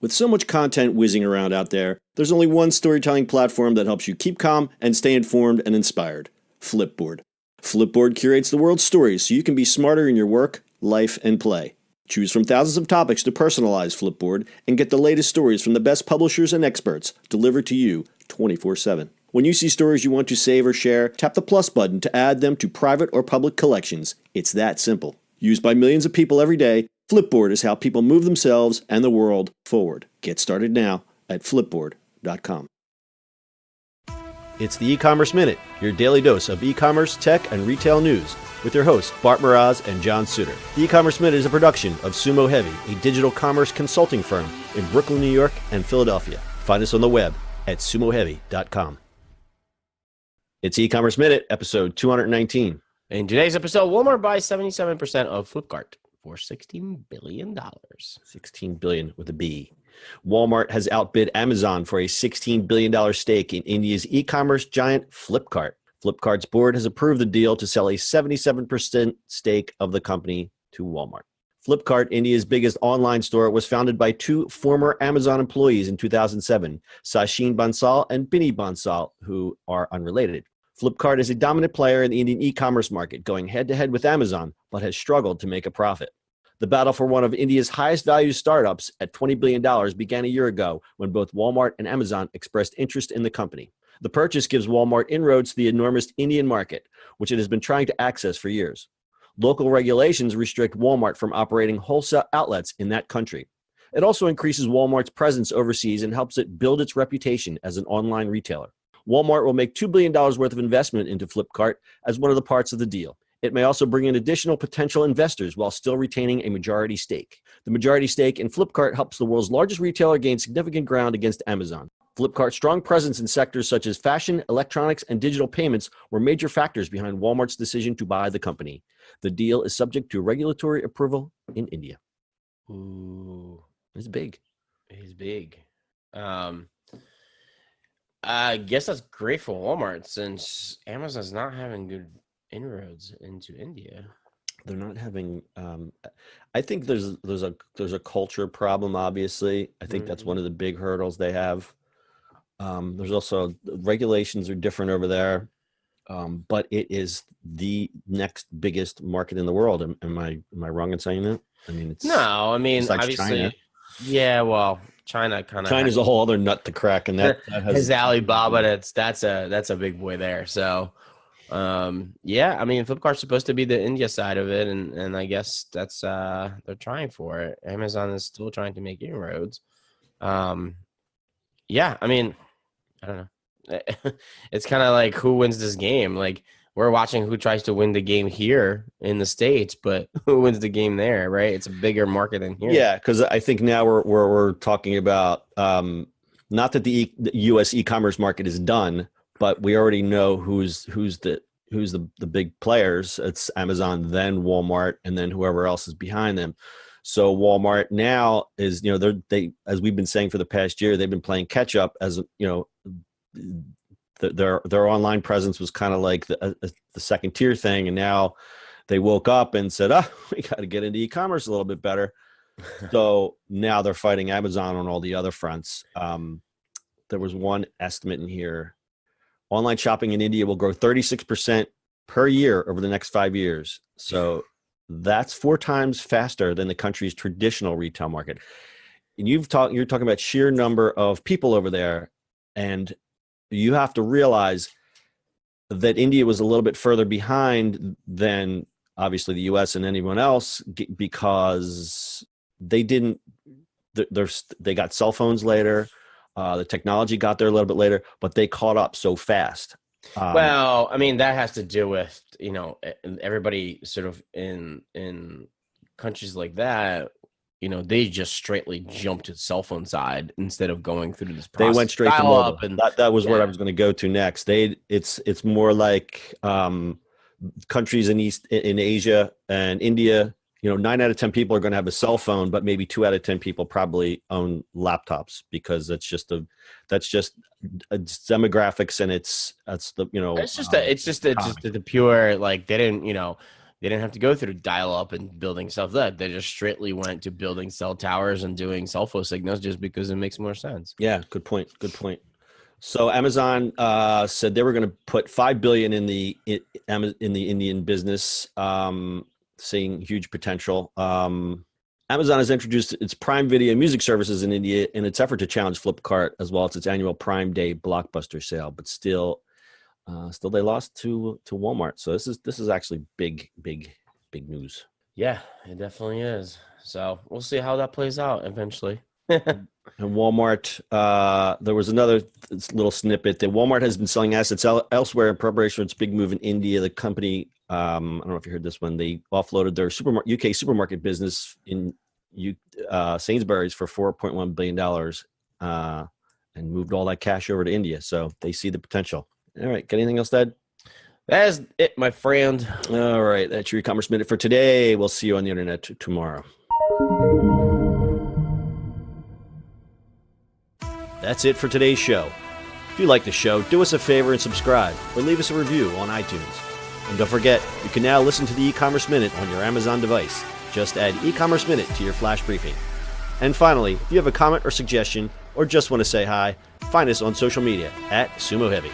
With so much content whizzing around out there, there's only one storytelling platform that helps you keep calm and stay informed and inspired: Flipboard. Flipboard curates the world's stories so you can be smarter in your work, life, and play. Choose from thousands of topics to personalize Flipboard and get the latest stories from the best publishers and experts delivered to you 24/7. When you see stories you want to save or share, tap the plus button to add them to private or public collections. It's that simple. Used by millions of people every day, Flipboard is how people move themselves and the world forward. Get started now at flipboard.com. It's the E-commerce Minute, your daily dose of e-commerce, tech, and retail news, with your hosts Bart Mraz and John Suter. The E-commerce Minute is a production of Sumo Heavy, a digital commerce consulting firm in Brooklyn, New York, and Philadelphia. Find us on the web at sumoheavy.com. It's E-commerce Minute, episode 219. In today's episode, Walmart buys 77% of Flipkart for $16 billion. $16 billion with a B. Walmart has outbid Amazon for a $16 billion stake in India's e-commerce giant Flipkart. Flipkart's board has approved the deal to sell a 77% stake of the company to Walmart. Flipkart, India's biggest online store, was founded by two former Amazon employees in 2007, Sachin Bansal and Binny Bansal, who are unrelated. Flipkart is a dominant player in the Indian e-commerce market, going head-to-head with Amazon, but has struggled to make a profit. The battle for one of India's highest-valued startups at $20 billion began a year ago when both Walmart and Amazon expressed interest in the company. The purchase gives Walmart inroads to the enormous Indian market, which it has been trying to access for years. Local regulations restrict Walmart from operating wholesale outlets in that country. It also increases Walmart's presence overseas and helps it build its reputation as an online retailer. Walmart will make $2 billion worth of investment into Flipkart as one of the parts of the deal. It may also bring in additional potential investors while still retaining a majority stake. The majority stake in Flipkart helps the world's largest retailer gain significant ground against Amazon. Flipkart's strong presence in sectors such as fashion, electronics, and digital payments were major factors behind Walmart's decision to buy the company. The deal is subject to regulatory approval in India. Ooh, it's big. It's big. I guess that's great for Walmart since Amazon's not having good inroads into India. They're not having. I think there's a culture problem. Obviously, I think that's one of the big hurdles they have. There's also regulations are different over there, but it is the next biggest market in the world. Am I wrong in saying that? I mean, it's obviously, China. Yeah. Well, China's a whole other nut to crack, and that has Alibaba. That's a big boy there. So, Flipkart's supposed to be the India side of it, and I guess that's they're trying for it. Amazon is still trying to make inroads. I don't know. It's kind of like who wins this game. Like we're watching who tries to win the game here in the States, but who wins the game there, right? It's a bigger market than here. Yeah, because I think now we're talking about not that the U.S. e-commerce market is done, but we already know who's the big players. It's Amazon, then Walmart, and then whoever else is behind them. So Walmart now is, they as we've been saying for the past year, they've been playing catch up. As their online presence was kind of like the second tier thing, and now they woke up and said, we got to get into e-commerce a little bit better. So now they're fighting Amazon on all the other fronts. There was one estimate in here: online shopping in India will grow 36% per year over the next 5 years. So that's 4 times faster than the country's traditional retail market. And you're talking about sheer number of people over there, and you have to realize that India was a little bit further behind than obviously the US and anyone else because they got cell phones later. The technology got there a little bit later, but they caught up so fast. That has to do with, everybody sort of in countries like that, they just straightly jumped to the cell phone side instead of going through this process. They went straight to mobile. That was where I was going to go to next. It's more like countries in Asia and India. 9 out of 10 people are going to have a cell phone, but maybe 2 out of 10 people probably own laptops because it's just demographics, and it's the it's just the pure, like, they didn't They didn't have to go through dial-up and building stuff. That they just straightly went to building cell towers and doing cell phone signals just because it makes more sense. Yeah, good point. Good point. So Amazon said they were going to put $5 billion in the Indian business, seeing huge potential. Amazon has introduced its Prime Video music services in India in its effort to challenge Flipkart, as well as its annual Prime Day blockbuster sale. But still they lost to Walmart. So this is actually big news. Yeah, it definitely is. So we'll see how that plays out eventually. And Walmart, there was another little snippet that Walmart has been selling assets elsewhere in preparation for its big move in India. The company, I don't know if you heard this one, they offloaded their UK supermarket business in Sainsbury's for $4.1 billion and moved all that cash over to India. So they see the potential. All right. Got anything else, Dad? That's it, my friend. All right. That's your e-commerce minute for today. We'll see you on the internet tomorrow. That's it for today's show. If you like the show, do us a favor and subscribe or leave us a review on iTunes. And don't forget, you can now listen to the e-commerce minute on your Amazon device. Just add e-commerce minute to your flash briefing. And finally, if you have a comment or suggestion or just want to say hi, find us on social media @SumoHeavy.